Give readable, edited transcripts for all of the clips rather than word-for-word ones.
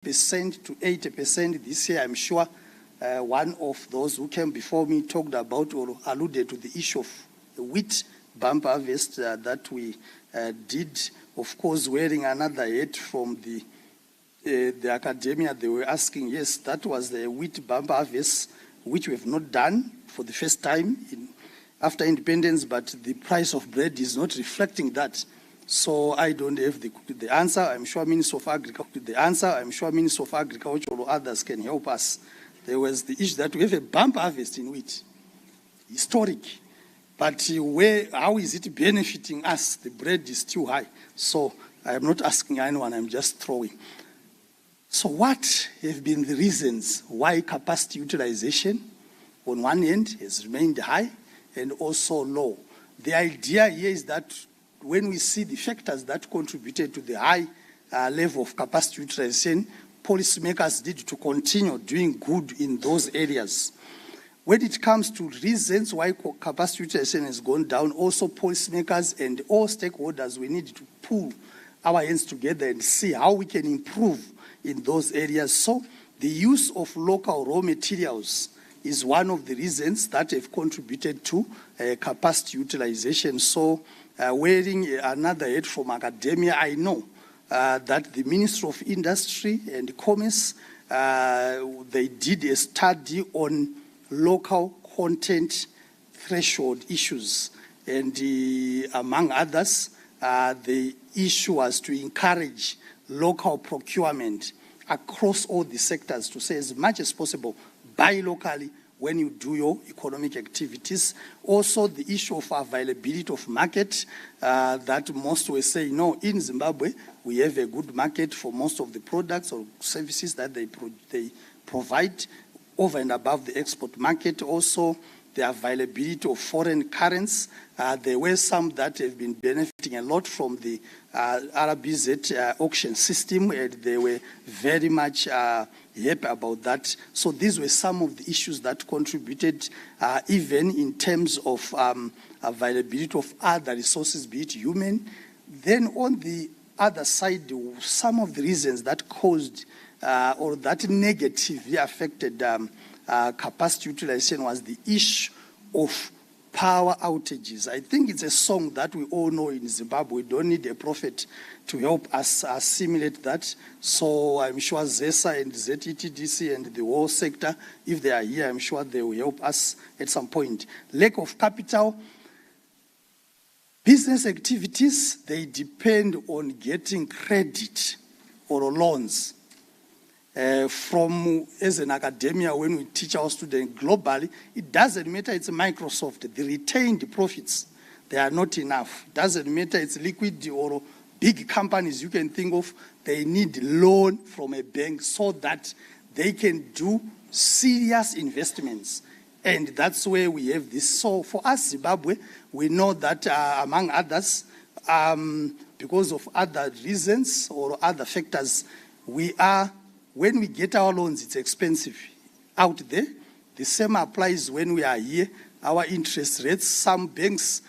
to 80% this year. I'm sure one of those who came before me talked about or alluded to the issue of the wheat bumper harvest that we did. Of course, wearing another hat from the academia, they were asking, yes, that was the wheat bumper harvest, which we have not done for the first time after independence, but the price of bread is not reflecting that. So I don't have the answer. I'm sure Minister of Agriculture or others can help us. There was the issue that we have a bumper harvest in wheat, historic. But how is it benefiting us? The bread is too high. So I am not asking anyone, I'm just throwing. So what have been the reasons why capacity utilization on one end has remained high and also low? The idea here is that when we see the factors that contributed to the high level of capacity utilization, policymakers need to continue doing good in those areas. When it comes to reasons why capacity utilization has gone down, also policymakers and all stakeholders, we need to pull our hands together and see how we can improve in those areas. So the use of local raw materials is one of the reasons that have contributed to capacity utilization. So wearing another hat from academia, I know that the Ministry of Industry and Commerce, they did a study on local content threshold issues. And among others, the issue was to encourage local procurement across all the sectors, to say as much as possible, buy locally when you do your economic activities. Also, the issue of availability of market, that most were saying, no, in Zimbabwe, we have a good market for most of the products or services that they provide over and above the export market. Also, the availability of foreign currencies. There were some that have been benefiting a lot from the RBZ auction system, and they were very much happy about that. So these were some of the issues that contributed, even in terms of availability of other resources, be it human. Then on the other side, some of the reasons that caused or that negatively affected capacity utilization was the issue of power outages. I think it's a song that we all know in Zimbabwe. We don't need a prophet to help us assimilate that. So I'm sure ZESA and ZETTDC and the whole sector, if they are here, I'm sure they will help us at some point. Lack of capital. Business activities, they depend on getting credit or loans. As an academia, when we teach our students globally, it doesn't matter it's Microsoft, the retained profits, they are not enough. It doesn't matter it's liquid or big companies you can think of, they need loan from a bank so that they can do serious investments. And that's where we have this. So for us, Zimbabwe, we know that among others, because of other reasons or other factors, when we get our loans, it's expensive out there. The same applies when we are here. Our interest rates, some banks,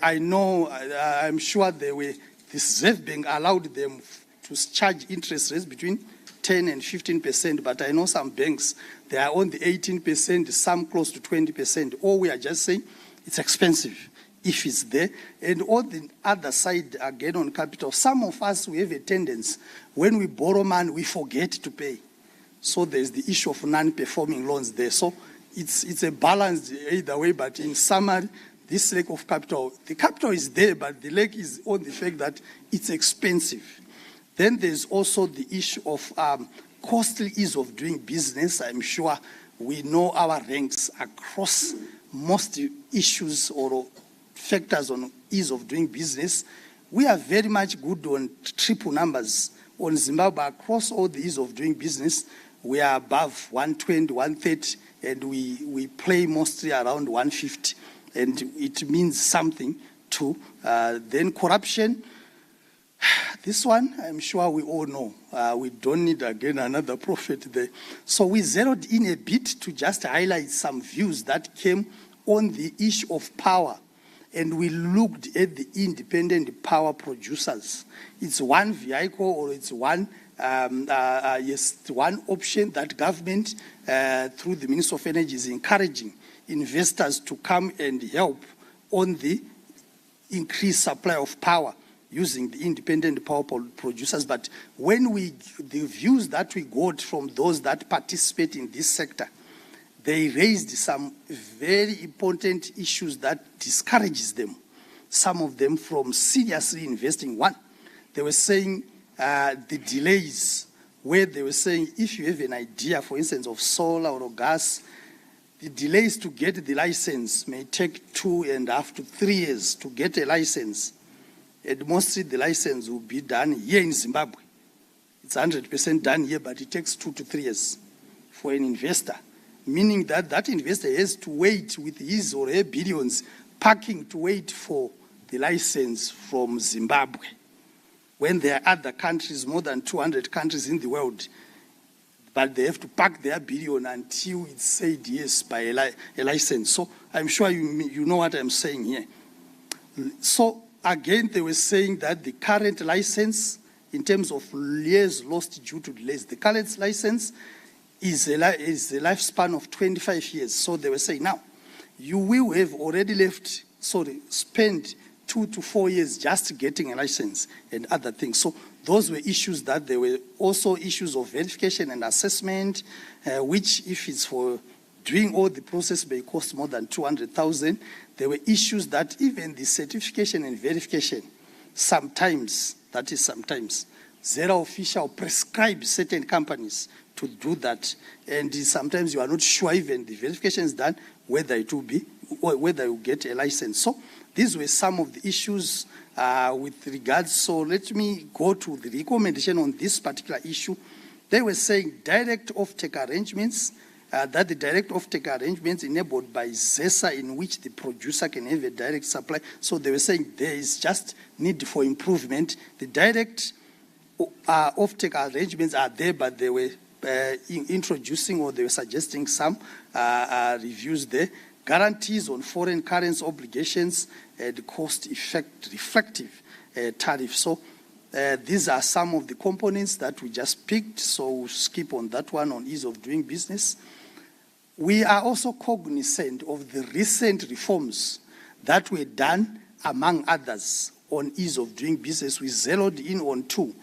I know, I'm sure the Reserve Bank allowed them to charge interest rates between 10 and 15%, but I know some banks, they are on the 18%, some close to 20%. Or we are just saying it's expensive if it's there. And on the other side, again on capital, some of us, we have a tendency, when we borrow money, we forget to pay. So there's the issue of non-performing loans there. So it's a balance either way, but in summary, this lack of capital, the capital is there, but the lack is on the fact that it's expensive. Then there's also the issue of costly ease of doing business. I'm sure we know our ranks across most issues or factors on ease of doing business. We are very much good on triple numbers. On Zimbabwe, across all the ease of doing business, we are above 120, 130, and we play mostly around 150. And it means something too. Then corruption. This one, I'm sure we all know. We don't need, again, another prophet there. So we zeroed in a bit to just highlight some views that came on the issue of power. And we looked at the independent power producers. It's one vehicle or it's one Yes, one option that government, through the Ministry of Energy, is encouraging investors to come and help on the increased supply of power using the independent power producers. But when the views that we got from those that participate in this sector, they raised some very important issues that discourages them, some of them from seriously investing. One, they were saying the delays, where they were saying if you have an idea, for instance, of solar or gas, the delays to get the license may take 2.5 to 3 years to get a license. And mostly the license will be done here in Zimbabwe. It's 100% done here, but it takes 2 to 3 years for an investor, meaning that that investor has to wait with his or her billions parking to wait for the license from Zimbabwe. When there are other countries, more than 200 countries in the world, but they have to park their billion until it's said yes by a license. So I'm sure you know what I'm saying here. So again, they were saying that the current license, in terms of years lost due to delays, the current license is a lifespan of 25 years. So they were saying, now, you will have already spent 2 to 4 years just getting a license and other things. So those were issues that there were also issues of verification and assessment, which if it's for doing all the process may cost more than 200,000. There were issues that even the certification and verification, sometimes, Zero Official prescribe certain companies to do that. And sometimes you are not sure even the verification is done, whether it will be, or whether you get a license. So these were some of the issues with regards. So let me go to the recommendation on this particular issue. They were saying direct offtake arrangements, that the direct offtake arrangements enabled by ZESA, in which the producer can have a direct supply. So they were saying there is just need for improvement. The direct offtake arrangements are there, but they were introducing, or they were suggesting some reviews there. Guarantees on foreign currency obligations and cost-reflective tariffs. So these are some of the components that we just picked, so we'll skip on that one on ease of doing business. We are also cognizant of the recent reforms that were done, among others, on ease of doing business. We zeroed in on 2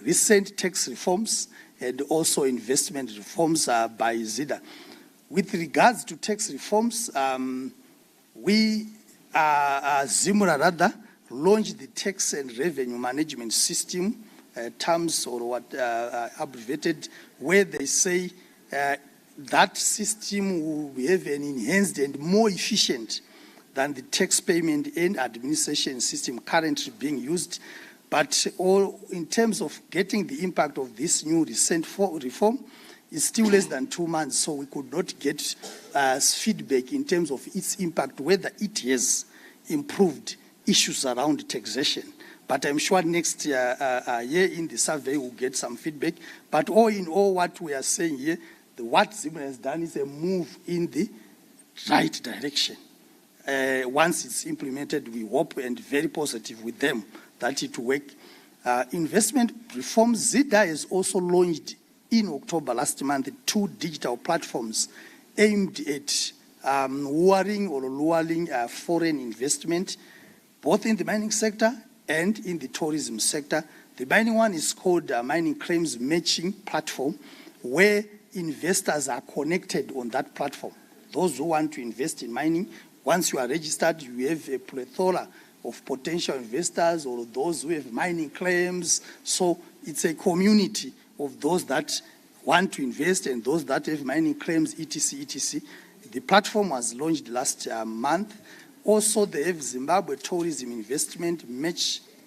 recent tax reforms and also investment reforms by ZIDA. With regards to tax reforms, ZIMRA launched the tax and revenue management system, terms or what abbreviated, where they say that system will have an enhanced and more efficient than the tax payment and administration system currently being used. But all in terms of getting the impact of this new recent reform, it's still less than 2 months, so we could not get feedback in terms of its impact, whether it has improved issues around taxation. But I'm sure next year in the survey we'll get some feedback. But all in all, what we are saying here, what ZIMRA has done is a move in the right direction. Once it's implemented, we hope, and very positive with them, that it will work. Investment reform, ZIDA has also launched in October last month 2 digital platforms aimed at lowering foreign investment, both in the mining sector and in the tourism sector. The mining one is called Mining Claims Matching Platform, where investors are connected on that platform. Those who want to invest in mining, once you are registered, you have a plethora of potential investors or those who have mining claims. So it's a community of those that want to invest and those that have mining claims, etc., etc. The platform was launched last month. Also, they have Zimbabwe Tourism Investment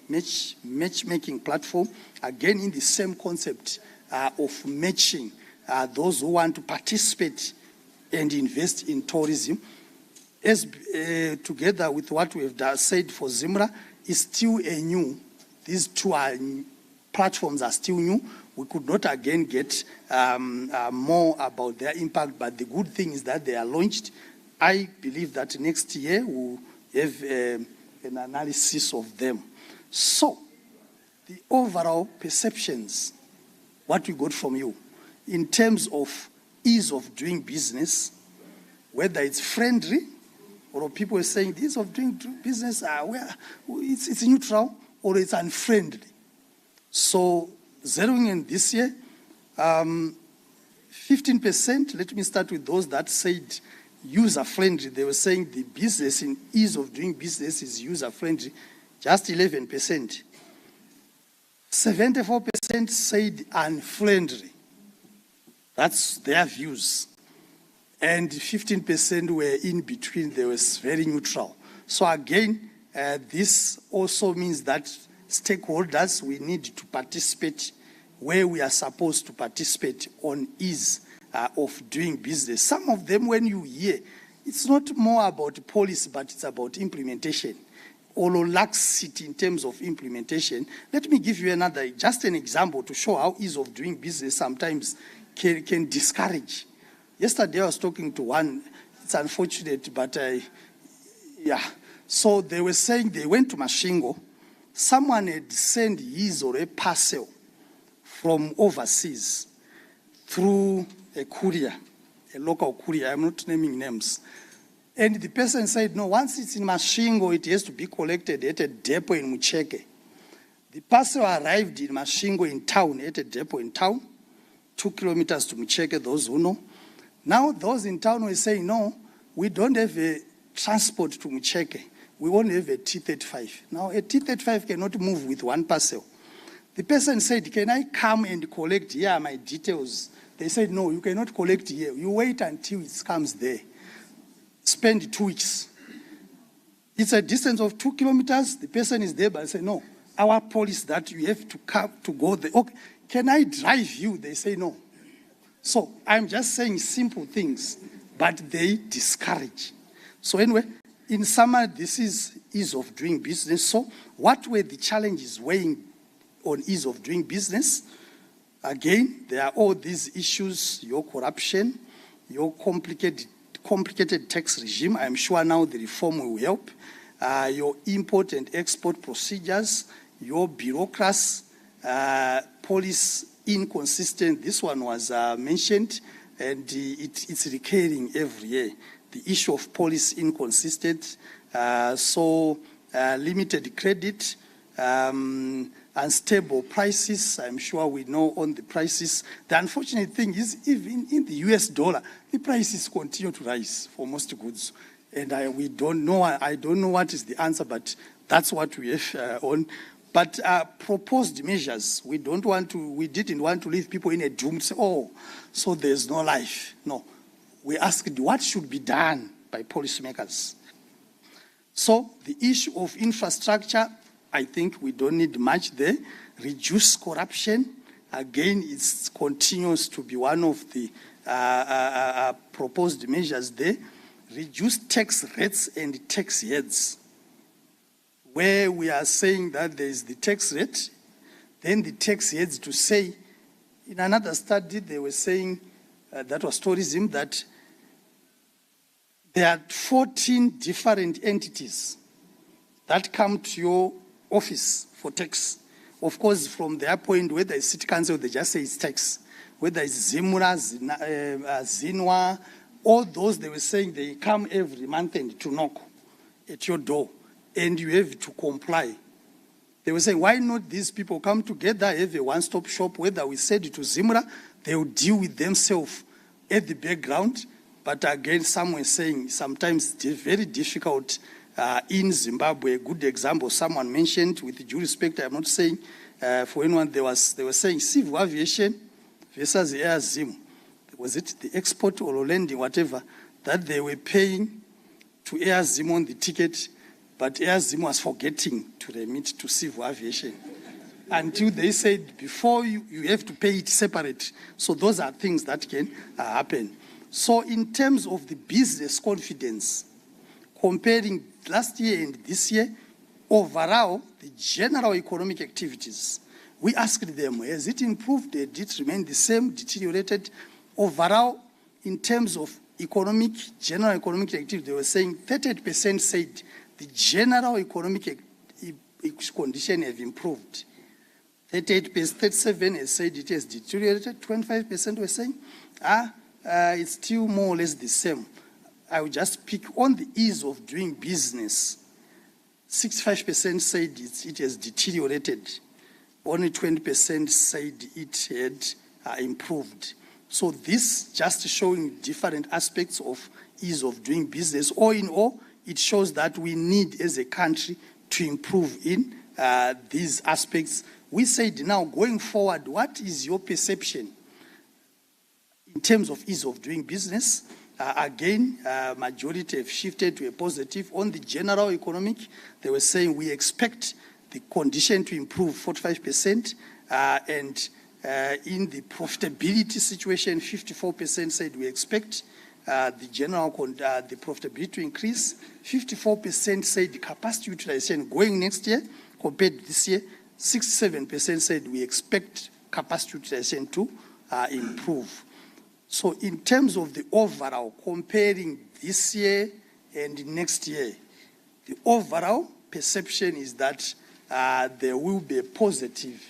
Matchmaking Platform, again in the same concept of matching those who want to participate and invest in tourism. As together with what we have said for ZIMRA, is still a new. These 2 platforms are still new. We could not again get more about their impact, but the good thing is that they are launched. I believe that next year we'll have an analysis of them. So, the overall perceptions what we got from you in terms of ease of doing business, whether it's friendly or people are saying the ease of doing business, it's neutral or it's unfriendly. So zeroing in this year, 15%, let me start with those that said user-friendly. They were saying the business in ease of doing business is user-friendly, just 11%. 74% said unfriendly. That's their views. And 15% were in between. They were very neutral. So again, this also means that stakeholders, we need to participate where we are supposed to participate on ease of doing business. Some of them, when you hear, it's not more about policy, but it's about implementation or laxity in terms of implementation. Let me give you just an example to show how ease of doing business sometimes can discourage. Yesterday I was talking to one, it's unfortunate, but so they were saying they went to Mashingo, someone had sent his or a parcel from overseas through a courier, a local courier, I'm not naming names. And the person said, no, once it's in Mashingo, it has to be collected at a depot in Mucheke. The parcel arrived in Mashingo in town, at a depot in town, 2 kilometers to Mucheke, those who know. Now those in town were saying, no, we don't have a transport to Mucheke. We only have a T35. Now a T35 cannot move with one parcel. The person said, can I come and collect here my details? They said, no, you cannot collect here. You wait until it comes there. Spend 2 weeks. It's a distance of 2 kilometers. The person is there, but I say, no, our policy that you have to come to go there. Okay, can I drive you? They say, no. So I'm just saying simple things, but they discourage. So anyway, in summary, this is ease of doing business. So what were the challenges weighing on ease of doing business? Again, there are all these issues, your corruption, your complicated tax regime. I'm sure now the reform will help. Your import and export procedures, your bureaucracy, police inconsistent. This one was mentioned, and it's recurring every year. The issue of police inconsistent, limited credit, unstable prices. I'm sure we know on the prices. The unfortunate thing is, even in the US dollar, the prices continue to rise for most goods. And we don't know, I don't know what is the answer, but that's what we have on. But proposed measures, we didn't want to leave people in a doom, say, oh, so there's no life. No. We asked what should be done by policymakers. So the issue of infrastructure, I think we don't need much there. Reduce corruption. Again, it continues to be one of the proposed measures there. Reduce tax rates and tax heads. Where we are saying that there is the tax rate, then the tax heads to say, in another study they were saying, that was tourism, that there are 14 different entities that come to your office for tax. Of course, from their point, whether it's city council, they just say it's tax. Whether it's Zimura, Zinwa, all those, they were saying they come every month and to knock at your door, and you have to comply. They were saying, why not these people come together, have a one-stop shop, whether we send it to Zimura, they will deal with themselves at the background. But again, some were saying sometimes it's very difficult in Zimbabwe. A good example, someone mentioned, with due respect, I'm not saying for anyone, they were saying civil aviation versus Air Zim. Was it the export or landing, whatever, that they were paying to Air Zim on the ticket, but Air Zim was forgetting to remit to civil aviation. Until they said, before you have to pay it separate. So those are things that can happen. So in terms of the business confidence, comparing last year and this year, overall, the general economic activities, we asked them, has it improved? Did it remain the same, deteriorated? Overall, in terms of general economic activity, they were saying 38% said the general economic condition have improved. 37 has said it has deteriorated. 25% were saying, it's still more or less the same. I will just pick on the ease of doing business. 65% said it has deteriorated. Only 20% said it had improved. So this just showing different aspects of ease of doing business. All in all, it shows that we need as a country to improve in these aspects. We said now going forward, what is your perception in terms of ease of doing business? Again, majority have shifted to a positive. On the general economic, they were saying we expect the condition to improve 45%, and in the profitability situation, 54% said we expect the profitability to increase. 54% said the capacity utilization going next year compared to this year. 67% said we expect capacity utilization to improve. So in terms of the overall, comparing this year and next year, the overall perception is that there will be a positive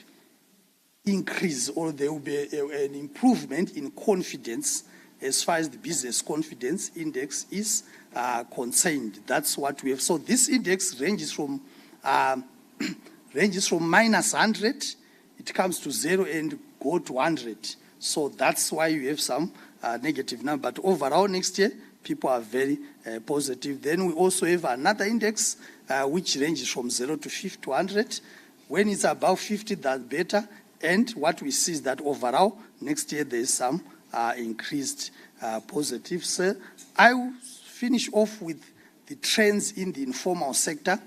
increase, or there will be an improvement in confidence as far as the business confidence index is concerned. That's what we have. So this index ranges from minus 100, it comes to 0 and go to 100. So that's why you have some negative number. But overall, next year, people are very positive. Then we also have another index which ranges from 0 to 50 to 100. When it's above 50, that's better. And what we see is that overall, next year, there is some increased positives. I will finish off with the trends in the informal sector.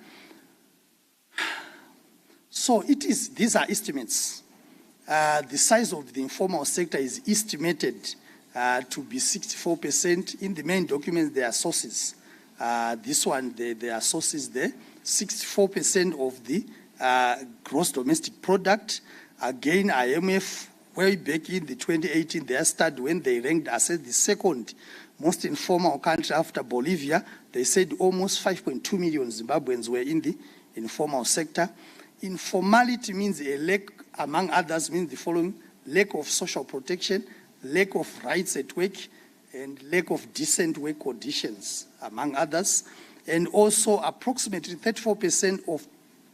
So these are estimates. The size of the informal sector is estimated to be 64%. In the main documents, there are sources. This one, there are sources there. 64% of the gross domestic product. Again, IMF, way back in the 2018, their study, when they ranked us as the second most informal country after Bolivia, they said almost 5.2 million Zimbabweans were in the informal sector. Informality means a lack, among others, means the following: lack of social protection, lack of rights at work, and lack of decent work conditions, among others. And also, approximately 34% of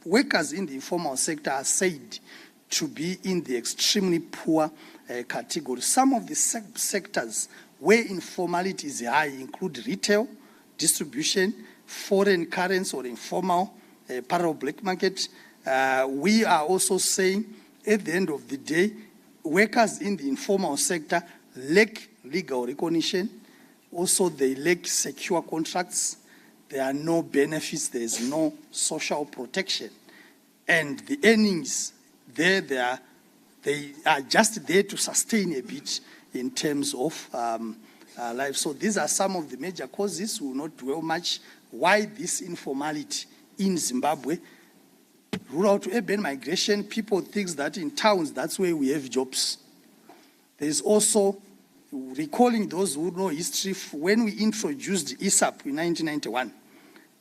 workers in the informal sector are said to be in the extremely poor category. Some of the sectors where informality is high include retail, distribution, foreign currency or informal, parallel black market. We are also saying, at the end of the day, workers in the informal sector lack legal recognition. Also, they lack secure contracts. There are no benefits. There is no social protection. And the earnings, they are just there to sustain a bit in terms of life. So these are some of the major causes. We will not dwell much. Why this informality in Zimbabwe? Rural to urban migration, people think that in towns, that's where we have jobs. There's also, recalling those who know history, when we introduced ISAP in 1991,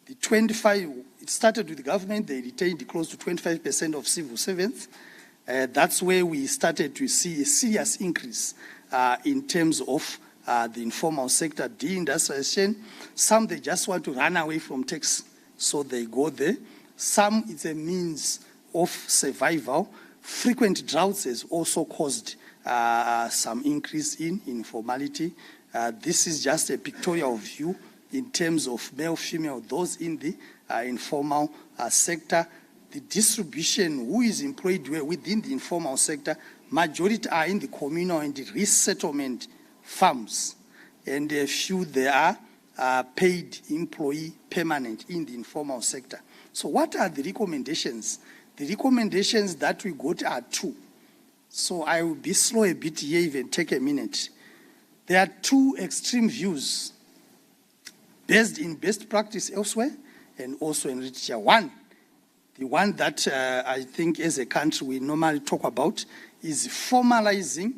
it started with the government, they retained close to 25% of civil servants. That's where we started to see a serious increase in terms of the informal sector, deindustrialization. Some, they just want to run away from tax, so they go there. Some, it's a means of survival. Frequent droughts has also caused some increase in informality. This is just a pictorial view in terms of male, female, those in the informal sector. The distribution, who is employed within the informal sector, majority are in the communal and the resettlement farms. And a few there are paid employee permanent in the informal sector. So what are the recommendations? The recommendations that we got are two. So I will be slow a bit here, even take a minute. There are two extreme views based in best practice elsewhere and also in literature. One, the one that I think as a country we normally talk about is formalizing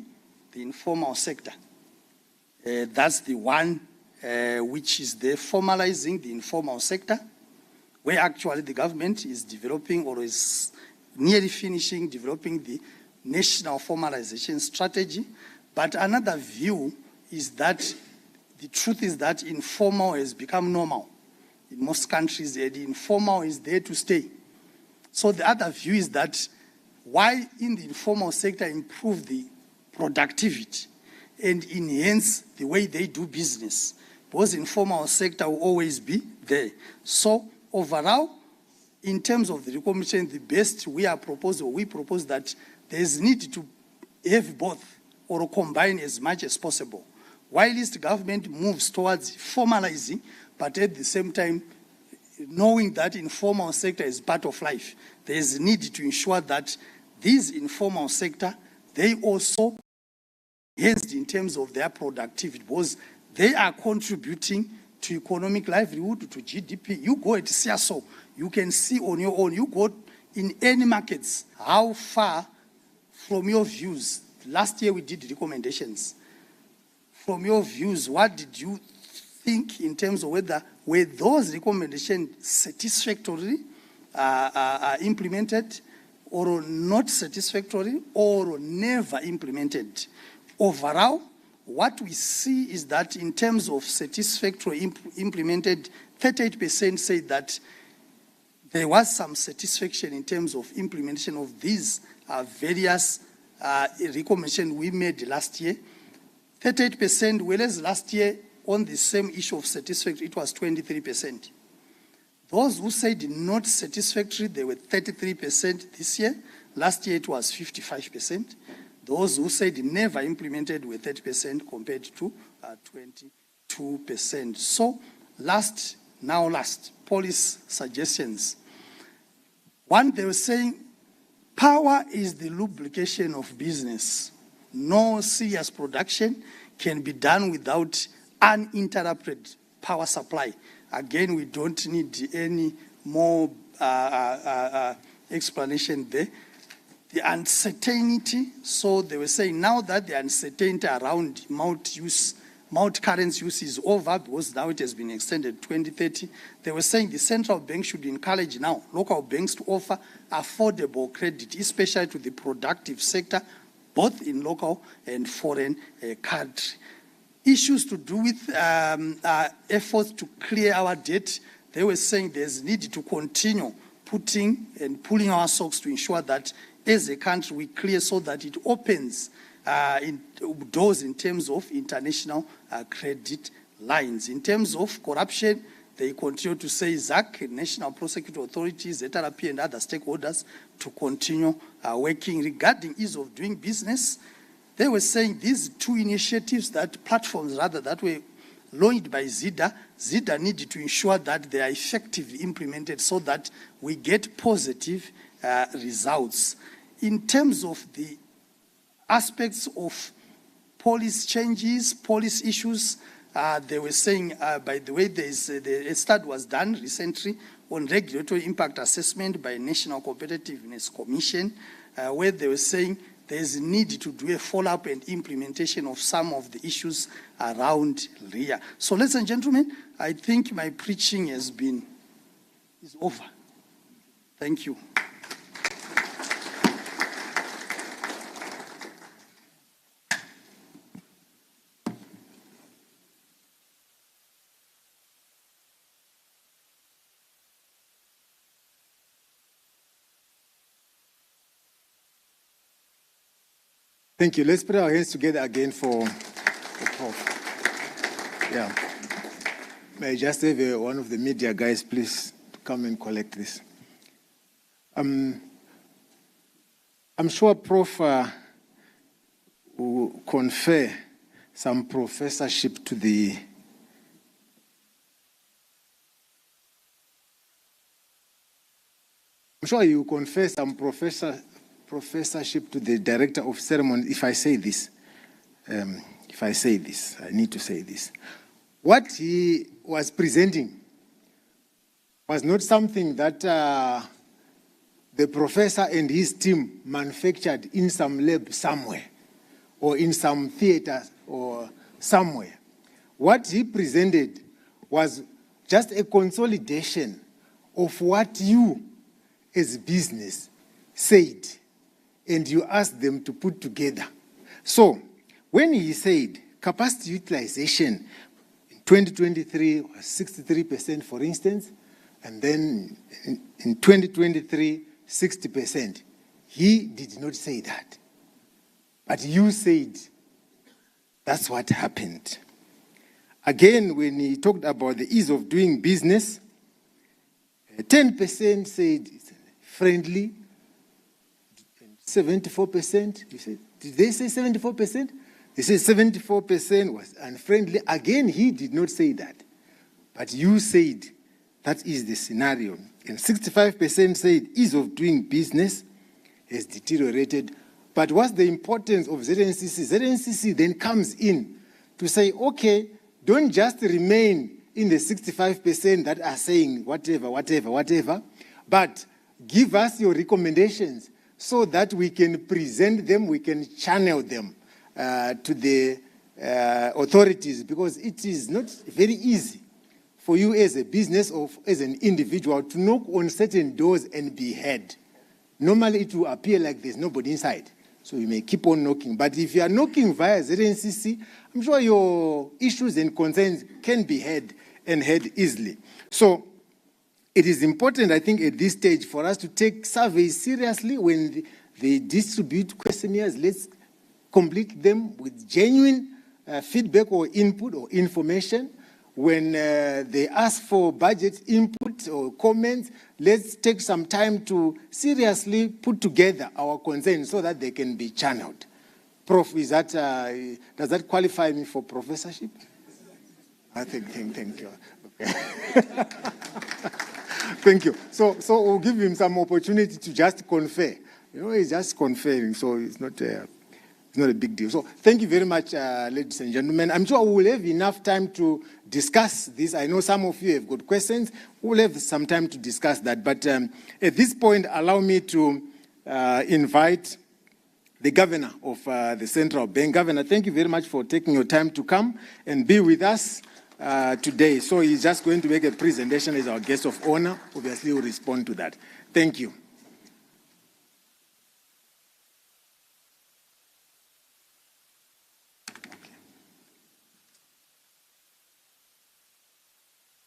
the informal sector. That's the one which is there, formalizing the informal sector, where actually the government is developing or is nearly finishing developing the national formalization strategy. But another view is that the truth is that informal has become normal in most countries, and informal is there to stay. So the other view is that why in the informal sector improve the productivity and enhance the way they do business, because the informal sector will always be there. So overall, in terms of the recommendation, the best we propose that there is need to have both or combine as much as possible. Whilst government moves towards formalizing, but at the same time, knowing that informal sector is part of life, there is need to ensure that this informal sector, they also enhanced in terms of their productivity, because they are contributing to economic livelihood, to GDP. You go at CSO, you can see on your own, you go in any markets, how far from your views. Last year we did recommendations. From your views, what did you think in terms of whether were those recommendations satisfactorily implemented, or not satisfactory, or never implemented? Overall, what we see is that in terms of satisfactory implemented, 38% say that there was some satisfaction in terms of implementation of these various recommendations we made last year. 38%, whereas last year on the same issue of satisfactory, it was 23%. Those who said not satisfactory, they were 33% this year. Last year it was 55%. Those who said never implemented were 30% compared to 22%. So last, policy suggestions. One, they were saying power is the lubrication of business. No serious production can be done without uninterrupted power supply. Again, we don't need any more explanation there. The uncertainty, so they were saying now that the uncertainty around multi-currency use is over, because now it has been extended to 2030. They were saying the central bank should encourage now local banks to offer affordable credit, especially to the productive sector, both in local and foreign country. Issues to do with efforts to clear our debt, they were saying there's need to continue putting and pulling our socks to ensure that as a country we clear, so that it opens doors in terms of international credit lines. In terms of corruption, they continue to say ZAC, National Prosecuting Authorities, ZRP and other stakeholders to continue working. Regarding ease of doing business, they were saying these two initiatives, platforms that were launched by ZIDA needed to ensure that they are effectively implemented so that we get positive results. In terms of the aspects of policy changes, policy issues, they were saying, by the way, a study was done recently on regulatory impact assessment by National Competitiveness Commission, where they were saying there's a need to do a follow-up and implementation of some of the issues around RIA. So, ladies and gentlemen, I think my preaching is over. Thank you. Thank you. Let's put our hands together again for Prof. Yeah. May I just have one of the media guys, please, to come and collect this. I'm sure Prof will confer some professorship to the professorship to the director of ceremony if I say this. I need to say this. What he was presenting was not something that the professor and his team manufactured in some lab somewhere or in some theater or somewhere. What he presented was just a consolidation of what you as business said, and you ask them to put together. So, when he said capacity utilization in 2023 was 63%, for instance, and then in 2023, 60%, he did not say that. But you said that's what happened. Again, when he talked about the ease of doing business, 10% said it's friendly, 74%, you said, did they say 74%? They said 74% was unfriendly. Again, he did not say that. But you said that is the scenario. And 65% said ease of doing business has deteriorated. But what's the importance of ZNCC? ZNCC then comes in to say, okay, don't just remain in the 65% that are saying whatever, but give us your recommendations so that we can present them, we can channel them to the authorities, because it is not very easy for you as a business or as an individual to knock on certain doors and be heard. Normally it will appear like there's nobody inside, so you may keep on knocking. But if you are knocking via ZNCC, I'm sure your issues and concerns can be heard and heard easily. So it is important, I think, at this stage for us to take surveys seriously. When they distribute questionnaires, let's complete them with genuine feedback or input or information. When they ask for budget input or comments, let's take some time to seriously put together our concerns so that they can be channeled. Prof, is that, does that qualify me for professorship? I think, thank you. Okay. Thank you. So we'll give him some opportunity to just confer. You know, he's just conferring, so it's not a big deal. So thank you very much, ladies and gentlemen. I'm sure we'll have enough time to discuss this. I know some of you have got questions. We'll have some time to discuss that. But at this point, allow me to invite the governor of the Central Bank. Governor, thank you very much for taking your time to come and be with us today. So he's just going to make a presentation as our guest of honor. Obviously, we'll respond to that. Thank you.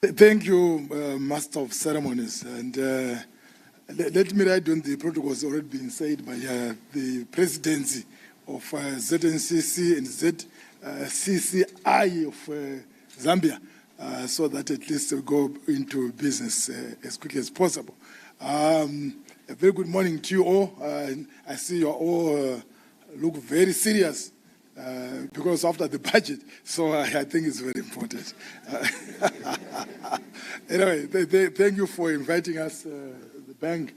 Thank you, Master of Ceremonies. And let me write on the protocols already been said by the presidency of ZNCC and ZCCI of Zambia, so that at least we'll go into business as quickly as possible. A very good morning to you all. I see you all look very serious because after the budget, so I think it's very important. Anyway, thank you for inviting us, the bank,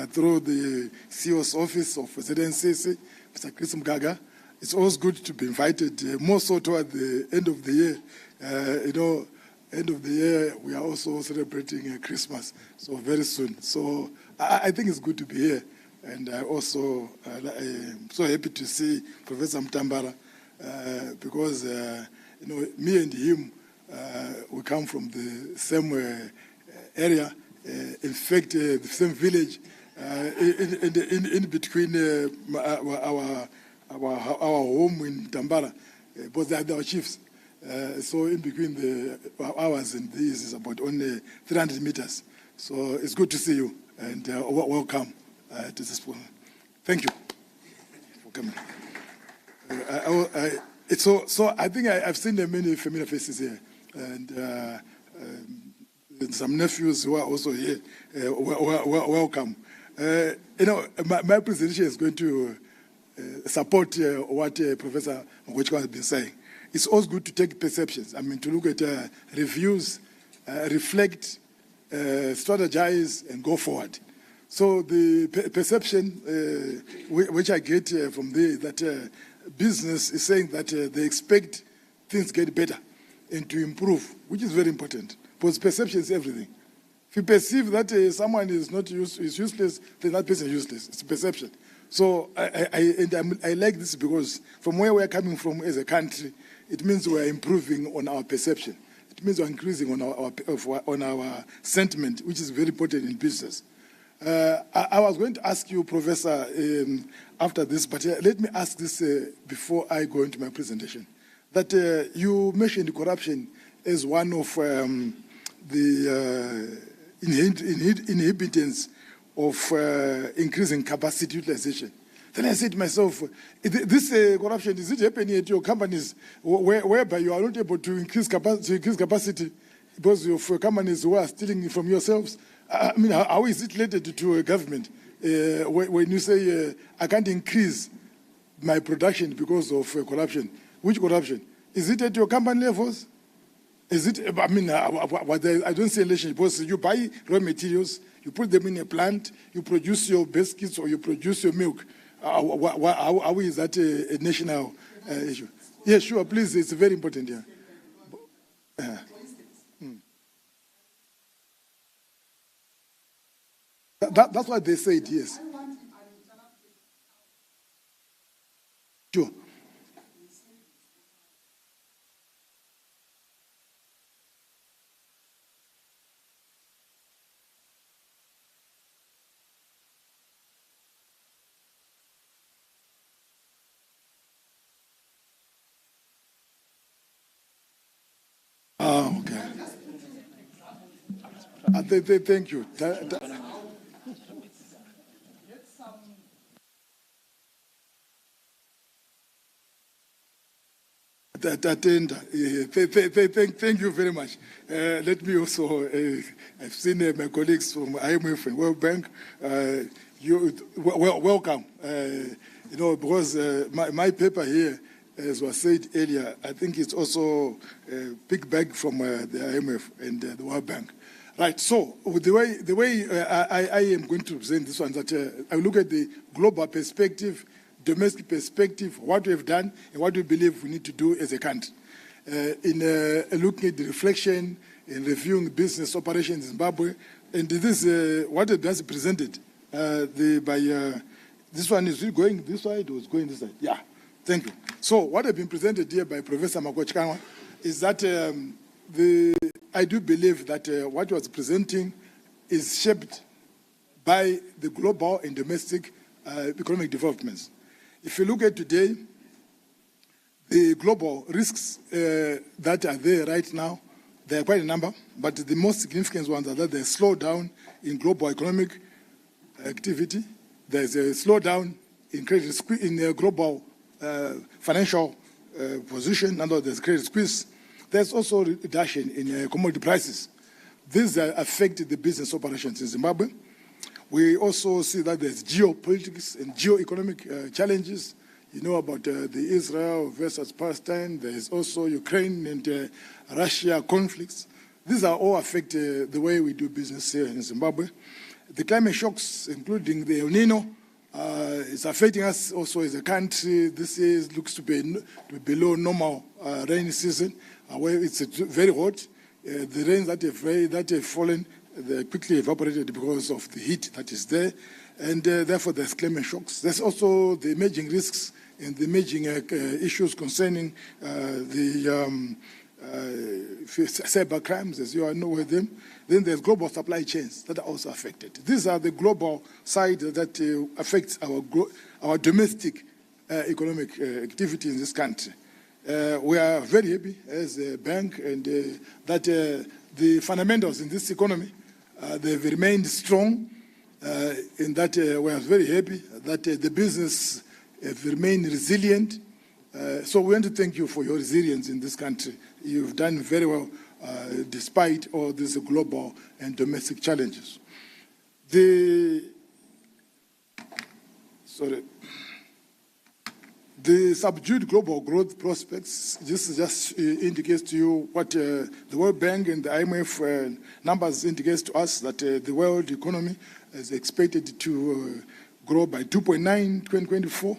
through the CEO's office of ZNCC, Mr. Chris Mgaga. It's always good to be invited, more so toward the end of the year. End of the year, we are also celebrating Christmas, so very soon. So I think it's good to be here. And I also am so happy to see Professor Mtambara, because me and him, we come from the same area. In fact, the same village, in between our home in Tambara, but they are our chiefs. So in between ours and these is about only 300 meters. So it's good to see you, and welcome to this program. Thank you for coming. So I think I've seen many familiar faces here, and some nephews who are also here. Welcome. My presentation is going to support what Professor Ngochko has been saying. It's always good to take perceptions. I mean, to look at reviews, reflect, strategize, and go forward. So the perception which I get from that business is saying that they expect things get better and to improve, which is very important. Because perception is everything. If you perceive that someone is useless, then that person is useless. It's perception. So I like this because from where we are coming from as a country, it means we are improving on our perception. It means we're increasing on our sentiment, which is very important in business. I was going to ask you, Professor, after this, but let me ask this before I go into my presentation. That you mentioned corruption as one of the inhibitants of increasing capacity utilization. Then I said to myself, this corruption, is it happening at your companies whereby you are not able to increase capacity because of companies who are stealing from yourselves? I mean, how is it related to a government when you say, I can't increase my production because of corruption? Which corruption? Is it at your company levels? Is it, I mean, I don't say relationship, because you buy raw materials, you put them in a plant, you produce your biscuits or you produce your milk. How is that a national issue? Yeah, sure, please, it's very important here. That's what they said, yes. Sure. Okay. Thank you. Thank you very much. Let me also, I've seen my colleagues from IMF and World Bank. Welcome. Because my paper here, as was said earlier, I think it's also a big bag from the IMF and the World Bank. Right, so the way I am going to present this one, that I look at the global perspective, domestic perspective, what we have done, and what we believe we need to do as a country. In looking at the reflection, in reviewing business operations in Zimbabwe, and this is what has been presented this one is really going this side or is going this side? Yeah, thank you. So what has been presented here by Professor Makochkanwa is that I do believe that what was presenting is shaped by the global and domestic economic developments. If you look at today, the global risks that are there right now, there are quite a number, but the most significant ones are that there's a slowdown in global economic activity, there's a slowdown in global financial position, in other words, there's credit squeeze. There's also a reduction in commodity prices. These affect the business operations in Zimbabwe. We also see that there's geopolitics and geo-economic challenges. You know about the Israel versus Palestine. There's also Ukraine and Russia conflicts. These are all affect the way we do business here in Zimbabwe. The climate shocks, including the El Nino, is affecting us also as a country. This year looks to be below normal rainy season, where it's very hot. The rains that have fallen, they quickly evaporated because of the heat that is there, and therefore there's climate shocks. There's also the emerging risks and the emerging issues concerning the cyber crimes, as you all know with them. Then there's global supply chains that are also affected. These are the global side that affects our domestic economic activity in this country. We are very happy as a bank and that the fundamentals in this economy, they've remained strong in that we are very happy that the business have remained resilient. So we want to thank you for your resilience in this country. You've done very well despite all these global and domestic challenges. The subdued global growth prospects, this just indicates to you what the World Bank and the IMF numbers indicates to us, that the world economy is expected to grow by 2.9 in 2024,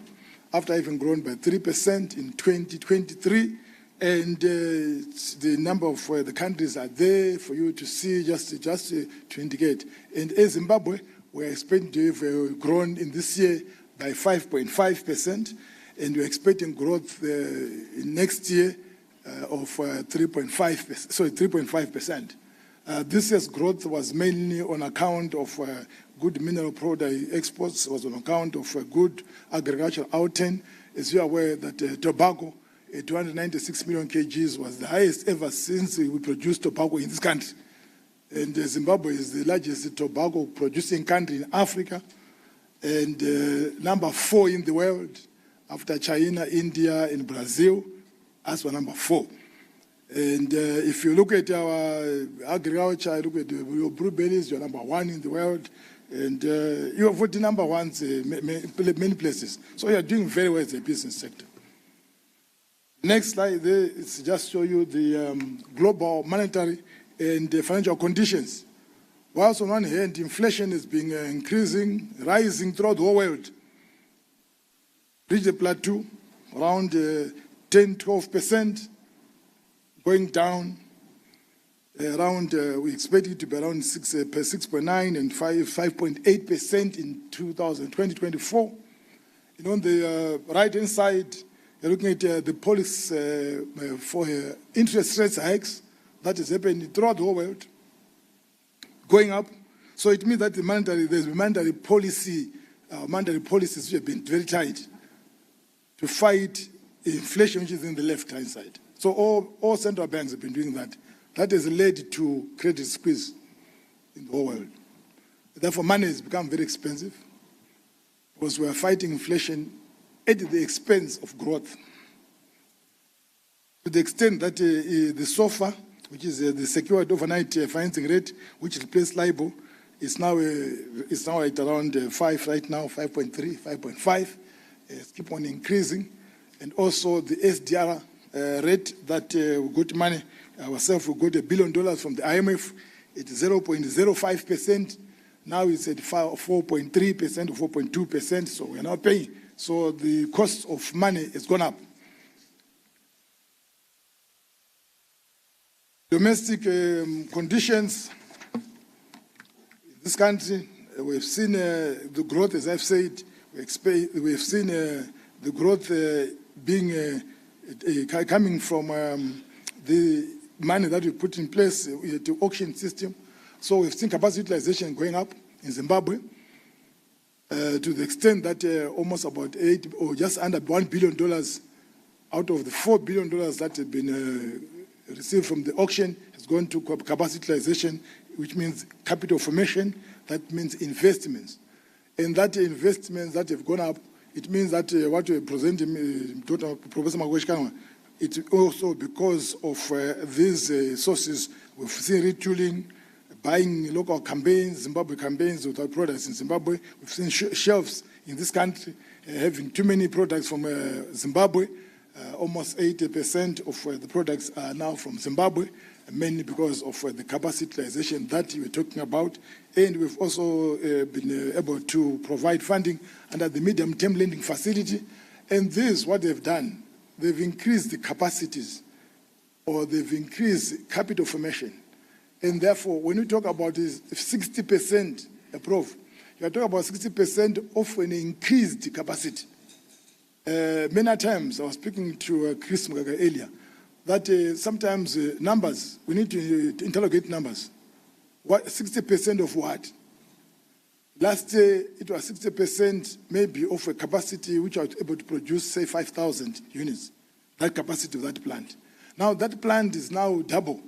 after having grown by 3% in 2023. And the number of the countries are there for you to see, just to indicate. And as Zimbabwe, we're expecting to have grown in this year by 5.5%, and we're expecting growth in next year of 3.5%. This year's growth was mainly on account of good mineral product exports, was on account of good agricultural outturn. As you are aware that tobacco, 296 million kgs, was the highest ever since we produced tobacco in this country. And Zimbabwe is the largest tobacco producing country in Africa, and number 4 in the world, after China, India, and Brazil, as we're number 4. And if you look at our agriculture, look at your blueberries, you're number 1 in the world. And you have the number ones many places. So you're doing very well as a business sector. Next slide there is just show you the global monetary and financial conditions. Whilst on one hand, inflation is being increasing, rising throughout the whole world, reached a plateau around 10-12%, going down around, we expect it to be around 6.9 and 5.8% in 2024. And on the right-hand side, you're looking at the policy for interest rates hikes that is happening throughout the whole world, going up. So it means that there's monetary policies which have been very tight to fight inflation, which is in the left-hand side. So all central banks have been doing that. That has led to credit squeeze in the whole world. Therefore, money has become very expensive because we are fighting inflation at the expense of growth. To the extent that the SOFR, which is the secured overnight financing rate, which replaced LIBOR, is now at around 5 right now, 5.3, 5.5. It's keep on increasing. And also the SDR rate that we got money ourselves, we got $1 billion from the IMF. It's 0.05%. Now it's at 4.3% or 4.2%. So we're now paying. So the cost of money has gone up. Domestic conditions in this country, we've seen the growth, as I've said, we've seen the growth being coming from the money that we put in place with the auction system. So we've seen capacity utilization going up in Zimbabwe to the extent that almost about 8 or just under $1 billion out of the $4 billion that have been received from the auction has gone to capacity utilization, which means capital formation, that means investments. And that investments that have gone up, it means that what we're presenting, Professor Magweshkanwa, it's also because of these sources. We've seen retooling, buying local campaigns, Zimbabwe campaigns with our products in Zimbabwe. We've seen shelves in this country having too many products from Zimbabwe. Almost 80% of the products are now from Zimbabwe, mainly because of the capacity utilization that you were talking about. And we've also been able to provide funding under the medium-term lending facility. And this, what they've done, they've increased the capacities, or they've increased capital formation. And therefore, when we talk about this 60% approved, you're talking about 60% of an increased capacity. Many times, I was speaking to Chris Mugaga earlier, that sometimes numbers, we need to interrogate numbers. What 60% of what? Last year, it was 60% maybe of a capacity which was able to produce, say, 5,000 units, that capacity of that plant. Now, that plant is now double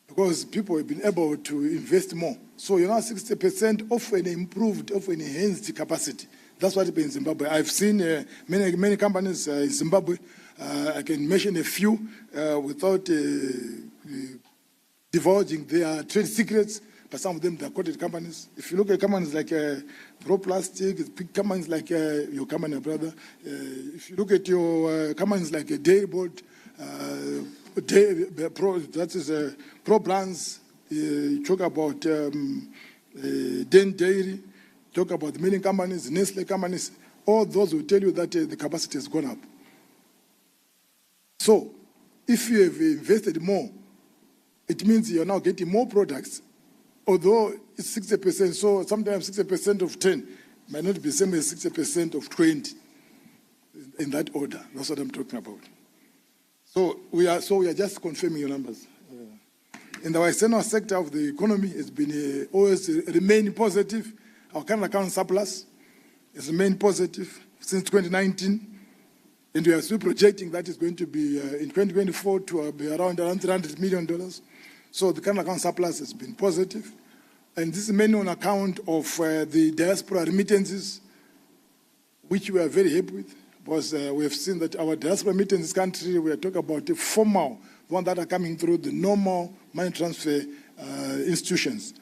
because people have been able to invest more. So you're now 60% of an improved, of an enhanced capacity. That's what happened in Zimbabwe. I've seen many companies in Zimbabwe. I can mention a few without divulging their trade secrets, but some of them, they're quoted companies. If you look at companies like ProPlastic, big companies like your company, brother. If you look at your companies like Dairy Board, that is Pro Brands, you talk about Den Dairy, talk about the milling companies, Nestle companies, all those will tell you that the capacity has gone up. So, if you have invested more, it means you're now getting more products. Although it's 60%, so sometimes 60% of 10 might not be the same as 60% of 20 in that order. That's what I'm talking about. So we are just confirming your numbers. And our external sector of the economy has been always remaining positive. Our current account surplus has remained positive since 2019. And we are still projecting that is going to be in 2024 to be around $300 million. So the current account surplus has been positive. And this is mainly on account of the diaspora remittances, which we are very happy with, because we have seen that our diaspora remittances country, we are talking about the formal one that are coming through the normal money transfer institutions.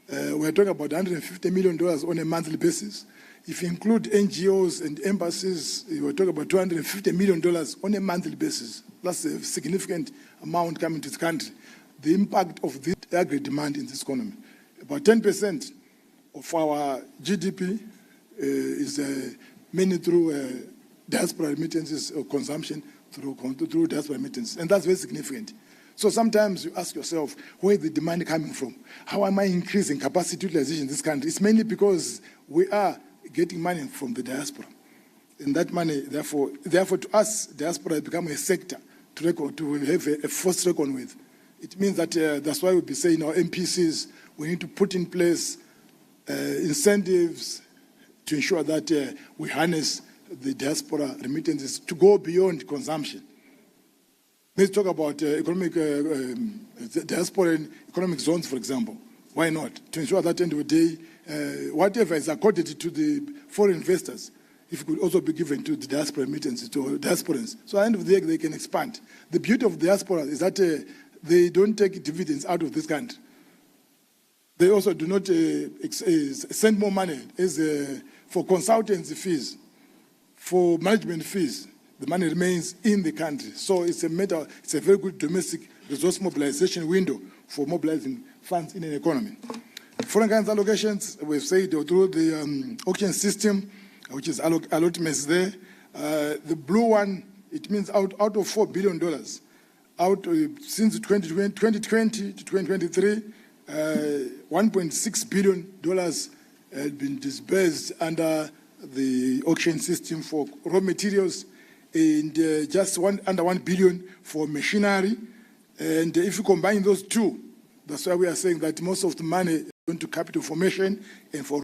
We are talking about $150 million on a monthly basis. If you include NGOs and embassies, we're talking about $250 million on a monthly basis. That's a significant amount coming to the country. The impact of this agri demand in this economy. About 10% of our GDP is mainly through diaspora remittances or consumption through diaspora remittances, and that's very significant. So sometimes you ask yourself, where is the demand coming from? How am I increasing capacity utilization in this country? It's mainly because we are getting money from the diaspora. And that money, therefore to us, diaspora has become a sector to have a force to reckon with. It means that that's why we'll be saying our MPCs, we need to put in place incentives to ensure that we harness the diaspora remittances to go beyond consumption. Let's talk about economic diaspora and economic zones, for example. Why not? To ensure that at the end of the day, whatever is accorded to the foreign investors, if it could also be given to the diaspora remittances, to diasporans. So at the end of the day, they can expand. The beauty of diaspora is that they don't take dividends out of this country. They also do not send more money for consultancy fees, for management fees. The money remains in the country. So it's a very good domestic resource mobilization window for mobilizing funds in an economy. Foreign currency allocations, we've said through the auction system, which is allotments there. The blue one, it means out of $4 billion, since 2020 to 2023, $1.6 billion had been disbursed under the auction system for raw materials, and just under $1 billion for machinery. And if you combine those two, that's why we are saying that most of the money is going to capital formation and for